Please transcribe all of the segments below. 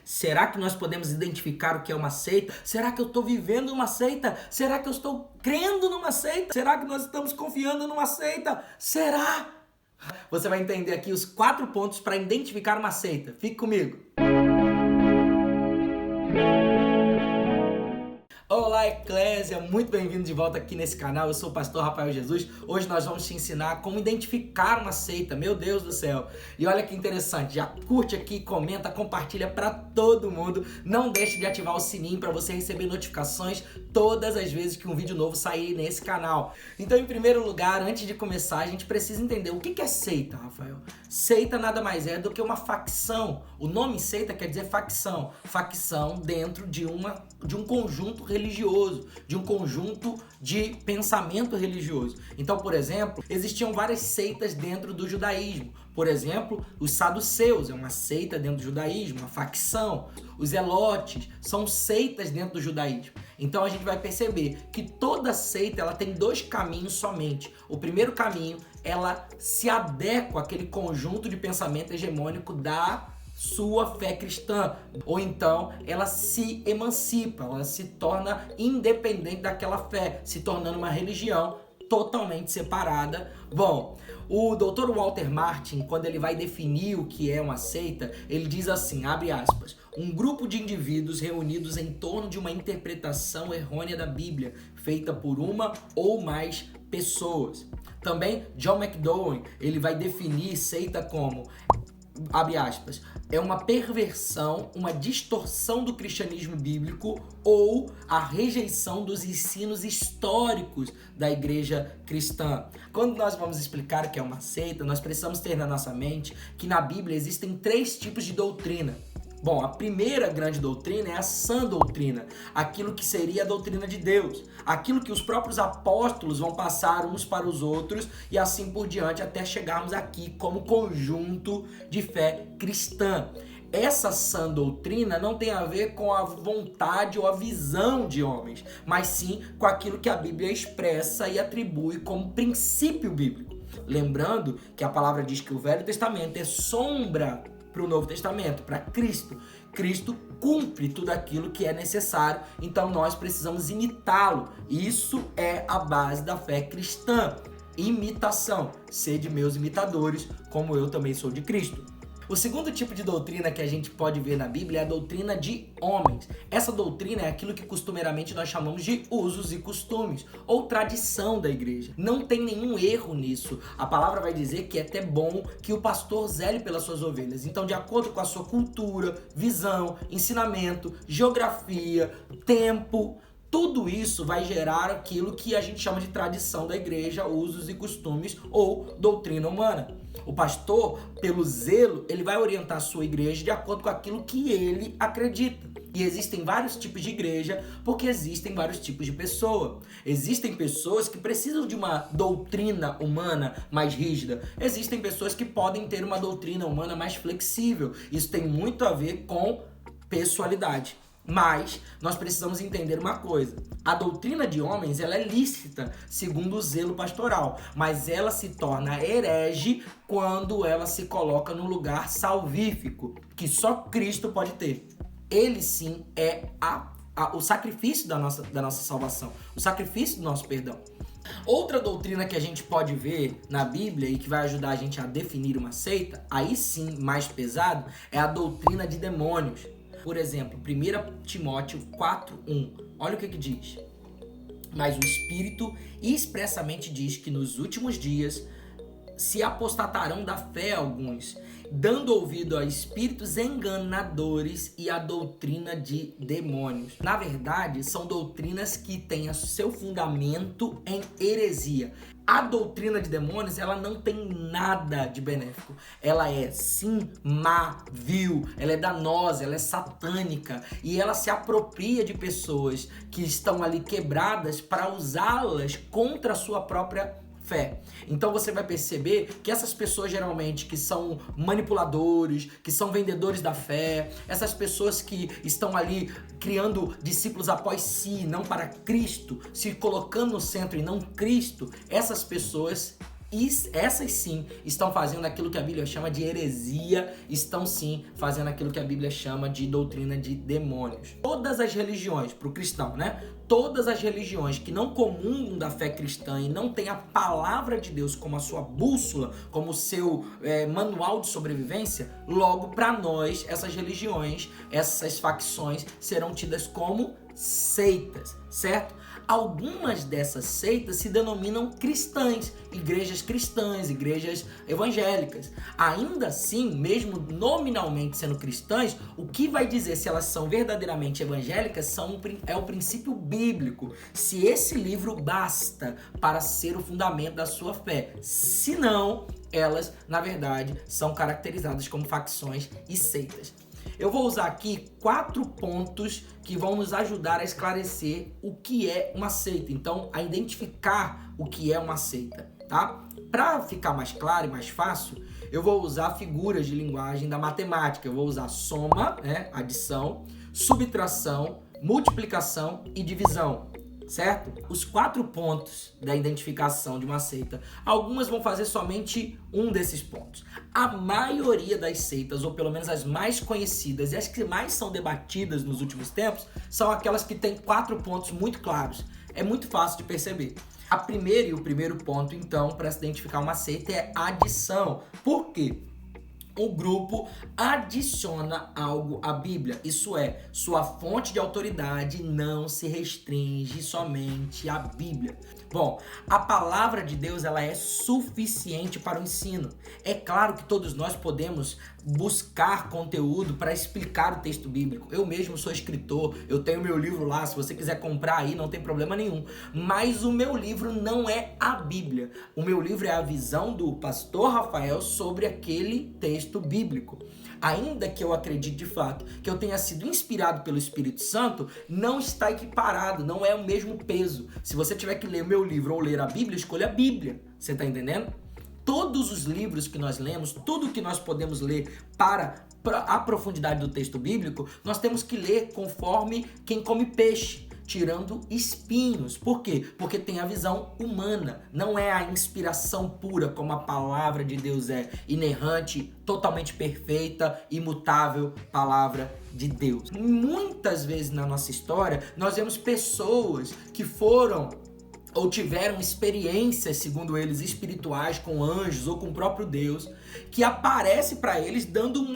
Será que nós podemos identificar o que é uma seita? Será que eu estou vivendo uma seita? Será que eu estou crendo numa seita? Será que nós estamos confiando numa seita? Será? Você vai entender aqui os 4 pontos para identificar uma seita. Fique comigo. Olá, Eclésia! Muito bem-vindo de volta aqui nesse canal. Eu sou o pastor Rafael Jesus. Hoje nós vamos te ensinar como identificar uma seita. Meu Deus do céu! E olha que interessante, já curte aqui, comenta, compartilha para todo mundo. Não deixe de ativar o sininho para você receber notificações todas as vezes que um vídeo novo sair nesse canal. Então, em primeiro lugar, antes de começar, a gente precisa entender o que é seita, Rafael. Seita nada mais é do que uma facção. O nome seita quer dizer facção. Facção dentro de um conjunto religioso, de um conjunto de pensamento religioso. Então, por exemplo, existiam várias seitas dentro do judaísmo. Por exemplo, os saduceus é uma seita dentro do judaísmo, uma facção. Os elotes são seitas dentro do judaísmo. Então a gente vai perceber que toda seita ela tem 2 caminhos somente. O primeiro caminho, ela se adequa àquele conjunto de pensamento hegemônico da sua fé cristã, ou então ela se emancipa, ela se torna independente daquela fé, se tornando uma religião totalmente separada. Bom, o Dr. Walter Martin, quando ele vai definir o que é uma seita, ele diz assim, abre aspas, um grupo de indivíduos reunidos em torno de uma interpretação errônea da Bíblia, feita por uma ou mais pessoas. Também John McDowell, ele vai definir seita como, abre aspas, é uma perversão, uma distorção do cristianismo bíblico ou a rejeição dos ensinos históricos da igreja cristã. Quando nós vamos explicar o que é uma seita, nós precisamos ter na nossa mente que na Bíblia existem 3 tipos de doutrina. Bom, a primeira grande doutrina é a sã doutrina, aquilo que seria a doutrina de Deus, aquilo que os próprios apóstolos vão passar uns para os outros e assim por diante até chegarmos aqui como conjunto de fé cristã. Essa sã doutrina não tem a ver com a vontade ou a visão de homens, mas sim com aquilo que a Bíblia expressa e atribui como princípio bíblico. Lembrando que a palavra diz que o Velho Testamento é sombra para o Novo Testamento, para Cristo. Cristo cumpre tudo aquilo que é necessário, então nós precisamos imitá-lo. Isso é a base da fé cristã. Imitação. Sede meus imitadores, como eu também sou de Cristo. O segundo tipo de doutrina que a gente pode ver na Bíblia é a doutrina de homens. Essa doutrina é aquilo que costumeiramente nós chamamos de usos e costumes, ou tradição da igreja. Não tem nenhum erro nisso. A palavra vai dizer que é até bom que o pastor zele pelas suas ovelhas. Então, de acordo com a sua cultura, visão, ensinamento, geografia, tempo, tudo isso vai gerar aquilo que a gente chama de tradição da igreja, usos e costumes ou doutrina humana. O pastor, pelo zelo, ele vai orientar a sua igreja de acordo com aquilo que ele acredita. E existem vários tipos de igreja porque existem vários tipos de pessoa. Existem pessoas que precisam de uma doutrina humana mais rígida. Existem pessoas que podem ter uma doutrina humana mais flexível. Isso tem muito a ver com pessoalidade. Mas nós precisamos entender uma coisa. A doutrina de homens ela é lícita, segundo o zelo pastoral, mas ela se torna herege quando ela se coloca no lugar salvífico, que só Cristo pode ter. Ele sim é o sacrifício da nossa salvação, o sacrifício do nosso perdão. Outra doutrina que a gente pode ver na Bíblia e que vai ajudar a gente a definir uma seita, aí sim mais pesado, é a doutrina de demônios. Por exemplo, 1 Timóteo 4:1. Olha o que diz. Mas o Espírito expressamente diz que nos últimos dias se apostatarão da fé alguns, dando ouvido a espíritos enganadores e a doutrina de demônios. Na verdade, são doutrinas que têm seu fundamento em heresia. A doutrina de demônios, ela não tem nada de benéfico. Ela é, sim, má, vil, ela é danosa, ela é satânica e ela se apropria de pessoas que estão ali quebradas para usá-las contra a sua própria fé. Então você vai perceber que essas pessoas geralmente que são manipuladores, que são vendedores da fé, essas pessoas que estão ali criando discípulos após si, não para Cristo, se colocando no centro e não Cristo, essas pessoas essas sim estão fazendo aquilo que a Bíblia chama de heresia, estão sim fazendo aquilo que a Bíblia chama de doutrina de demônios. Todas as religiões, para o cristão, né? Todas as religiões que não comungam da fé cristã e não têm a palavra de Deus como a sua bússola, como o seu manual de sobrevivência, logo para nós, essas religiões, essas facções serão tidas como seitas, certo? Algumas dessas seitas se denominam cristãs, igrejas evangélicas. Ainda assim, mesmo nominalmente sendo cristãs, o que vai dizer se elas são verdadeiramente evangélicas é o princípio bíblico. Se esse livro basta para ser o fundamento da sua fé. Se não, elas, na verdade, são caracterizadas como facções e seitas. Eu vou usar aqui 4 pontos que vão nos ajudar a esclarecer o que é uma seita. Então, a identificar o que é uma seita, tá? Para ficar mais claro e mais fácil, eu vou usar figuras de linguagem da matemática. Eu vou usar soma, né, adição, subtração, multiplicação e divisão. Certo? Os 4 pontos da identificação de uma seita, algumas vão fazer somente um desses pontos. A maioria das seitas, ou pelo menos as mais conhecidas e as que mais são debatidas nos últimos tempos, são aquelas que têm 4 pontos muito claros. É muito fácil de perceber. O primeiro ponto, então, para se identificar uma seita é adição. Por quê? O grupo adiciona algo à Bíblia, isso é, sua fonte de autoridade não se restringe somente à Bíblia. Bom, a palavra de Deus ela é suficiente para o ensino. É claro que todos nós podemos buscar conteúdo para explicar o texto bíblico. Eu mesmo sou escritor, eu tenho meu livro lá, se você quiser comprar aí não tem problema nenhum. Mas o meu livro não é a Bíblia. O meu livro é a visão do pastor Rafael sobre aquele texto bíblico. Ainda que eu acredite de fato que eu tenha sido inspirado pelo Espírito Santo, não está equiparado, não é o mesmo peso. Se você tiver que ler o meu livro ou ler a Bíblia, escolha a Bíblia. Você está entendendo? Todos os livros que nós lemos, tudo que nós podemos ler para a profundidade do texto bíblico, nós temos que ler conforme quem come peixe, tirando espinhos. Por quê? Porque tem a visão humana, não é a inspiração pura como a palavra de Deus é, inerrante, totalmente perfeita, imutável palavra de Deus. Muitas vezes na nossa história, nós vemos pessoas que foram ou tiveram experiências, segundo eles, espirituais com anjos ou com o próprio Deus, que aparece para eles dando um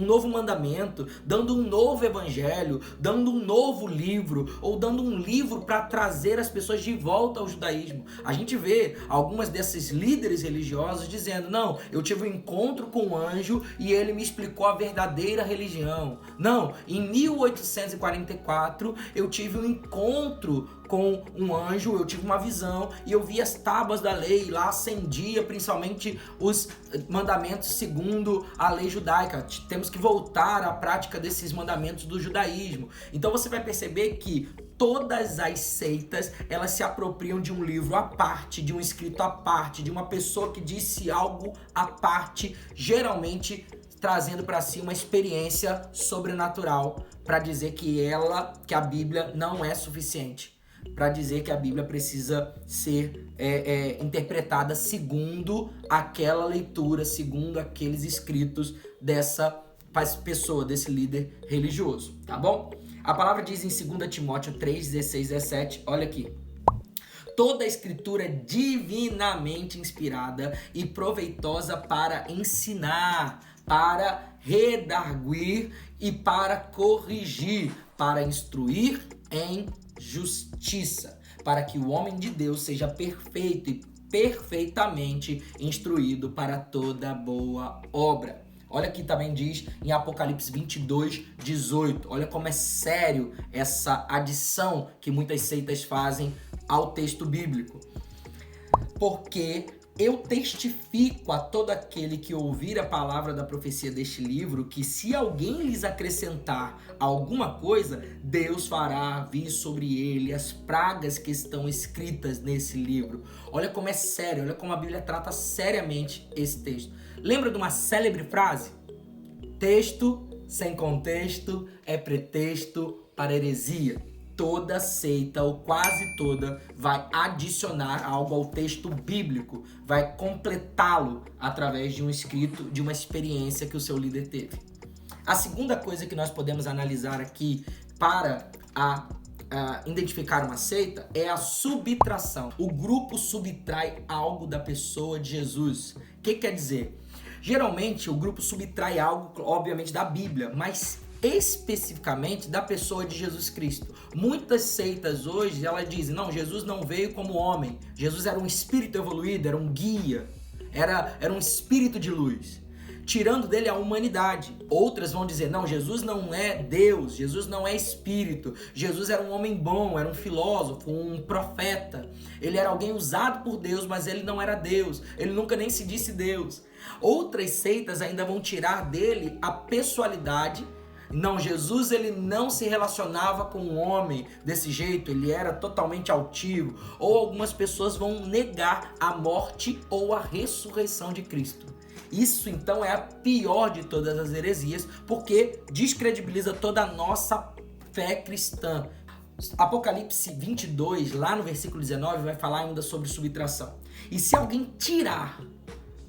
novo mandamento, dando um novo evangelho, dando um novo livro, ou dando um livro para trazer as pessoas de volta ao judaísmo. A gente vê algumas desses líderes religiosos dizendo, não, eu tive um encontro com um anjo e ele me explicou a verdadeira religião. Não, em 1844 eu tive um encontro com um anjo, eu tive uma visão e eu vi as tábuas da lei, lá acendia principalmente os mandamentos segundo a lei judaica. Temos que voltar à prática desses mandamentos do judaísmo. Então você vai perceber que todas as seitas, elas se apropriam de um livro à parte, de um escrito à parte, de uma pessoa que disse algo à parte, geralmente trazendo para si uma experiência sobrenatural para dizer que a Bíblia não é suficiente, para dizer que a Bíblia precisa ser interpretada segundo aquela leitura, segundo aqueles escritos dessa pessoa, desse líder religioso, tá bom? A palavra diz em 2 Timóteo 3, 16, 17, olha aqui. Toda a escritura é divinamente inspirada e proveitosa para ensinar, para redarguir e para corrigir, para instruir em justiça, para que o homem de Deus seja perfeito e perfeitamente instruído para toda boa obra. Olha aqui também diz em Apocalipse 22, 18. Olha como é sério essa adição que muitas seitas fazem ao texto bíblico. Porque eu testifico a todo aquele que ouvir a palavra da profecia deste livro que se alguém lhes acrescentar alguma coisa, Deus fará vir sobre ele as pragas que estão escritas nesse livro. Olha como é sério, olha como a Bíblia trata seriamente esse texto. Lembra de uma célebre frase? Texto sem contexto é pretexto para heresia. toda seita, ou quase toda, vai adicionar algo ao texto bíblico, vai completá-lo através de um escrito, de uma experiência que o seu líder teve. A segunda coisa que nós podemos analisar aqui para identificar uma seita é a subtração. O grupo subtrai algo da pessoa de Jesus. O que quer dizer? Geralmente o grupo subtrai algo, obviamente, da Bíblia, mas especificamente da pessoa de Jesus Cristo. Muitas seitas hoje, elas dizem, não, Jesus não veio como homem, Jesus era um espírito evoluído, era um guia, era um espírito de luz, tirando dele a humanidade. Outras vão dizer, não, Jesus não é Deus, Jesus não é espírito, Jesus era um homem bom, era um filósofo, um profeta, ele era alguém usado por Deus, mas ele não era Deus, ele nunca nem se disse Deus. Outras seitas ainda vão tirar dele a pessoalidade. Não, Jesus ele não se relacionava com um homem desse jeito, ele era totalmente altivo. Ou algumas pessoas vão negar a morte ou a ressurreição de Cristo. Isso então é a pior de todas as heresias, porque descredibiliza toda a nossa fé cristã. Apocalipse 22, lá no versículo 19, vai falar ainda sobre subtração. E se alguém tirar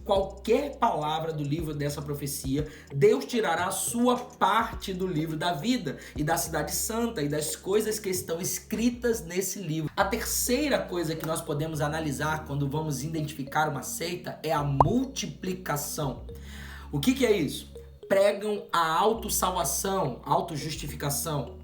qualquer palavra do livro dessa profecia, Deus tirará a sua parte do livro da vida e da cidade santa e das coisas que estão escritas nesse livro. A terceira coisa que nós podemos analisar quando vamos identificar uma seita é a multiplicação. O que é isso? Pregam a autossalvação, autojustificação.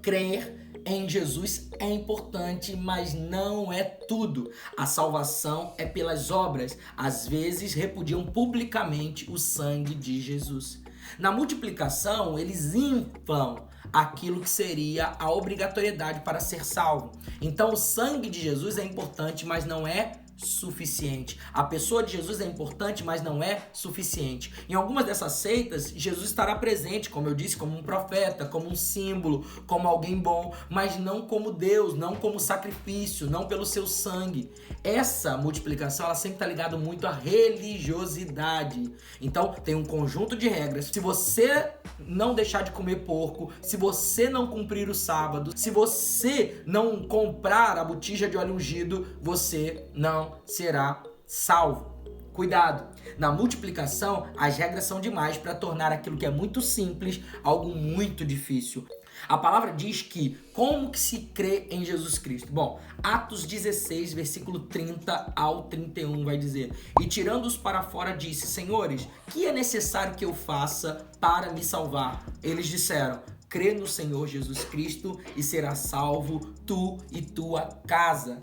Crer em Jesus é importante, mas não é tudo. A salvação é pelas obras. Às vezes repudiam publicamente o sangue de Jesus. Na multiplicação, eles inflam aquilo que seria a obrigatoriedade para ser salvo. Então, o sangue de Jesus é importante, mas não é suficiente. A pessoa de Jesus é importante, mas não é suficiente. Em algumas dessas seitas, Jesus estará presente, como eu disse, como um profeta, como um símbolo, como alguém bom, mas não como Deus, não como sacrifício, não pelo seu sangue. Essa multiplicação, ela sempre está ligada muito à religiosidade. Então, tem um conjunto de regras. Se você não deixar de comer porco, se você não cumprir o sábado, se você não comprar a botija de óleo ungido, você não será salvo. Cuidado! Na multiplicação, as regras são demais para tornar aquilo que é muito simples algo muito difícil. A palavra diz que como que se crê em Jesus Cristo? Bom, Atos 16, versículo 30 ao 31 vai dizer: E tirando-os para fora disse, Senhores, que é necessário que eu faça para me salvar? Eles disseram, crê no Senhor Jesus Cristo e será salvo tu e tua casa.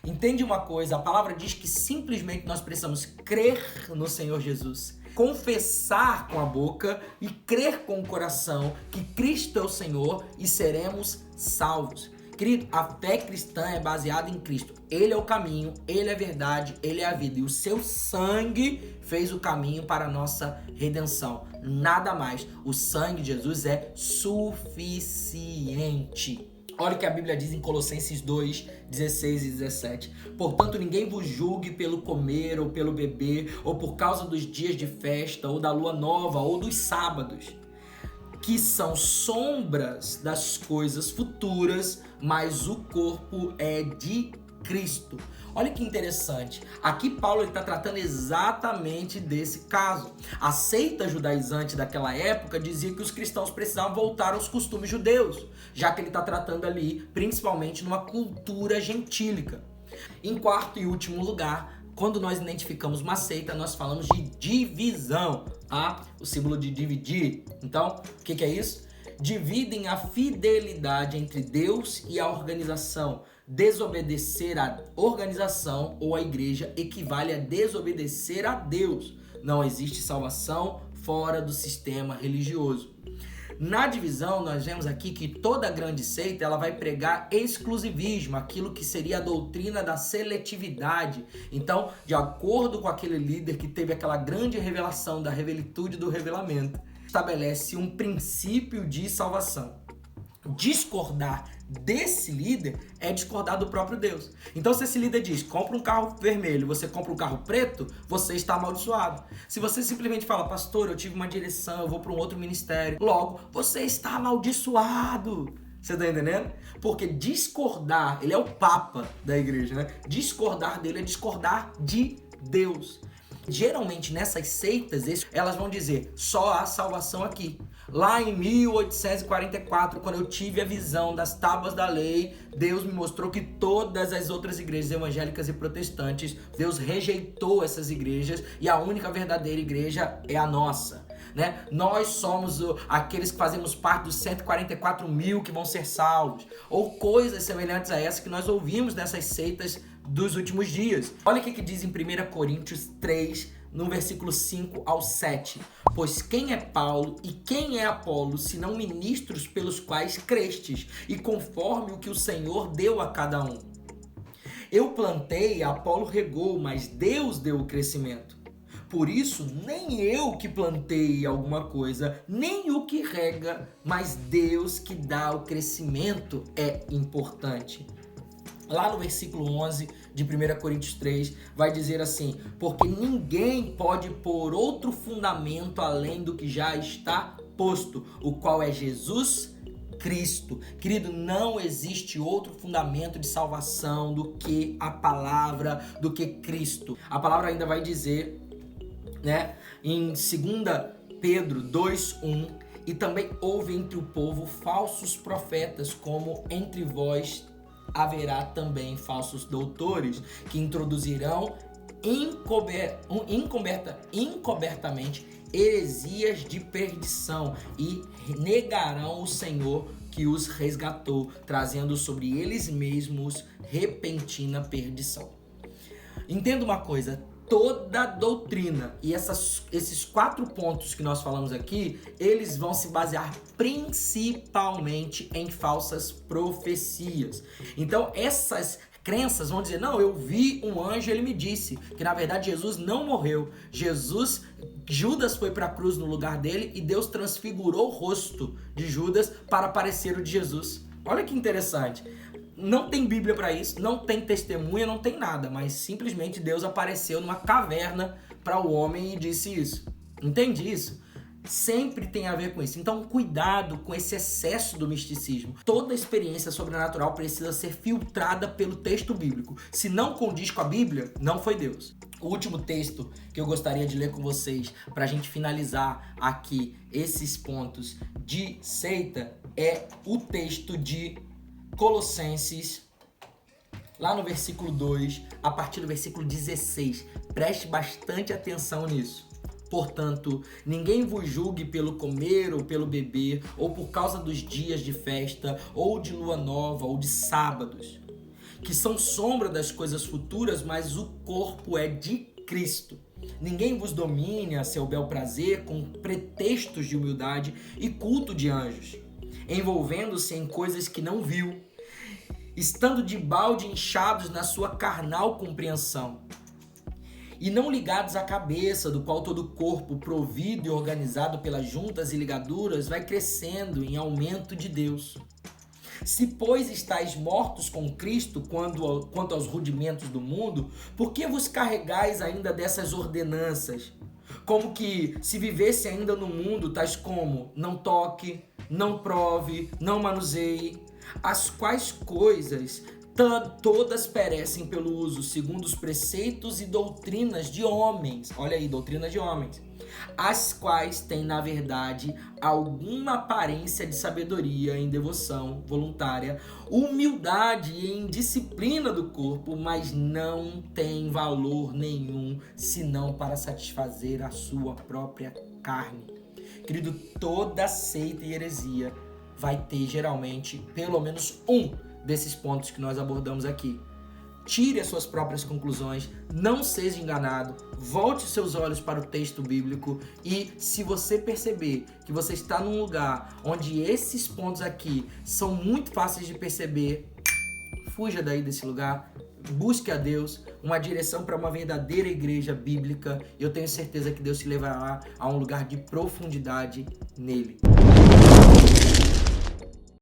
Entende uma coisa, a palavra diz que simplesmente nós precisamos crer no Senhor Jesus, confessar com a boca e crer com o coração que Cristo é o Senhor e seremos salvos. Querido, a fé cristã é baseada em Cristo. Ele é o caminho, Ele é a verdade, Ele é a vida. E o seu sangue fez o caminho para a nossa redenção. Nada mais. O sangue de Jesus é suficiente. Olha o que a Bíblia diz em Colossenses 2, 16 e 17. Portanto, ninguém vos julgue pelo comer ou pelo beber, ou por causa dos dias de festa, ou da lua nova, ou dos sábados, que são sombras das coisas futuras, mas o corpo é de Cristo. Olha que interessante. Aqui Paulo está tratando exatamente desse caso. A seita judaizante daquela época dizia que os cristãos precisavam voltar aos costumes judeus, já que ele está tratando ali principalmente numa cultura gentílica. Em quarto e último lugar, quando nós identificamos uma seita, nós falamos de divisão, tá? O símbolo de dividir. Então, o que é isso? Dividem a fidelidade entre Deus e a organização. Desobedecer à organização ou à igreja equivale a desobedecer a Deus. Não existe salvação fora do sistema religioso. Na divisão, nós vemos aqui que toda grande seita ela vai pregar exclusivismo, aquilo que seria a doutrina da seletividade. Então, de acordo com aquele líder que teve aquela grande revelação da revelitude do revelamento, estabelece um princípio de salvação. Discordar desse líder é discordar do próprio Deus. Então, se esse líder diz, compra um carro vermelho, você compra um carro preto, você está amaldiçoado. Se você simplesmente fala, pastor, eu tive uma direção, eu vou para um outro ministério, logo, você está amaldiçoado. Você tá entendendo? Porque discordar, ele é o papa da igreja, né? Discordar dele é discordar de Deus. Geralmente nessas seitas, elas vão dizer, só há salvação aqui. Lá em 1844, quando eu tive a visão das tábuas da lei, Deus me mostrou que todas as outras igrejas evangélicas e protestantes, Deus rejeitou essas igrejas e a única verdadeira igreja é a nossa. Né? Nós somos aqueles que fazemos parte dos 144 mil que vão ser salvos. Ou coisas semelhantes a essa que nós ouvimos nessas seitas dos últimos dias. Olha o que diz em 1 Coríntios 3, no versículo 5 ao 7. Pois quem é Paulo e quem é Apolo, senão ministros pelos quais crestes, e conforme o que o Senhor deu a cada um? Eu plantei, Apolo regou, mas Deus deu o crescimento. Por isso, nem eu que plantei alguma coisa, nem o que rega, mas Deus que dá o crescimento é importante. Lá no versículo 11 de 1 Coríntios 3, vai dizer assim: porque ninguém pode pôr outro fundamento além do que já está posto, o qual é Jesus Cristo. Querido, não existe outro fundamento de salvação do que a palavra, do que Cristo. A palavra ainda vai dizer, né, em 2 Pedro 2:1, e também houve entre o povo falsos profetas, como entre vós haverá também falsos doutores, que introduzirão encobertamente heresias de perdição e negarão o Senhor que os resgatou, trazendo sobre eles mesmos repentina perdição. Entenda uma coisa, toda doutrina e esses 4 pontos que nós falamos aqui, eles vão se basear principalmente em falsas profecias. Então essas crenças vão dizer, não, eu vi um anjo, ele me disse que na verdade Jesus não morreu. Judas foi para a cruz no lugar dele e Deus transfigurou o rosto de Judas para parecer o de Jesus. Olha que interessante. Não tem Bíblia para isso, não tem testemunha, não tem nada, mas simplesmente Deus apareceu numa caverna para o homem e disse isso. Entende isso? Sempre tem a ver com isso. Então, cuidado com esse excesso do misticismo. Toda experiência sobrenatural precisa ser filtrada pelo texto bíblico. Se não condiz com a Bíblia, não foi Deus. O último texto que eu gostaria de ler com vocês para a gente finalizar aqui esses pontos de seita é o texto de Colossenses, lá no versículo 2, a partir do versículo 16. Preste bastante atenção nisso. Portanto, ninguém vos julgue pelo comer ou pelo beber, ou por causa dos dias de festa, ou de lua nova, ou de sábados, que são sombra das coisas futuras, mas o corpo é de Cristo. Ninguém vos domine a seu bel prazer com pretextos de humildade e culto de anjos, envolvendo-se em coisas que não viu, estando de balde inchados na sua carnal compreensão, e não ligados à cabeça, do qual todo o corpo, provido e organizado pelas juntas e ligaduras, vai crescendo em aumento de Deus. Se, pois, estáis mortos com Cristo quanto aos rudimentos do mundo, por que vos carregais ainda dessas ordenanças? Como que se vivesse ainda no mundo, tais como não toque, não prove, não manuseie, as quais coisas todas perecem pelo uso, segundo os preceitos e doutrinas de homens. Olha aí, doutrina de homens. As quais têm, na verdade, alguma aparência de sabedoria em devoção voluntária, humildade e em disciplina do corpo, mas não tem valor nenhum, senão para satisfazer a sua própria carne. Querido, toda seita e heresia vai ter, geralmente, pelo menos um desses pontos que nós abordamos aqui. Tire as suas próprias conclusões, não seja enganado, volte seus olhos para o texto bíblico e se você perceber que você está num lugar onde esses pontos aqui são muito fáceis de perceber, fuja daí desse lugar, busque a Deus, uma direção para uma verdadeira igreja bíblica e eu tenho certeza que Deus te levará a um lugar de profundidade nele.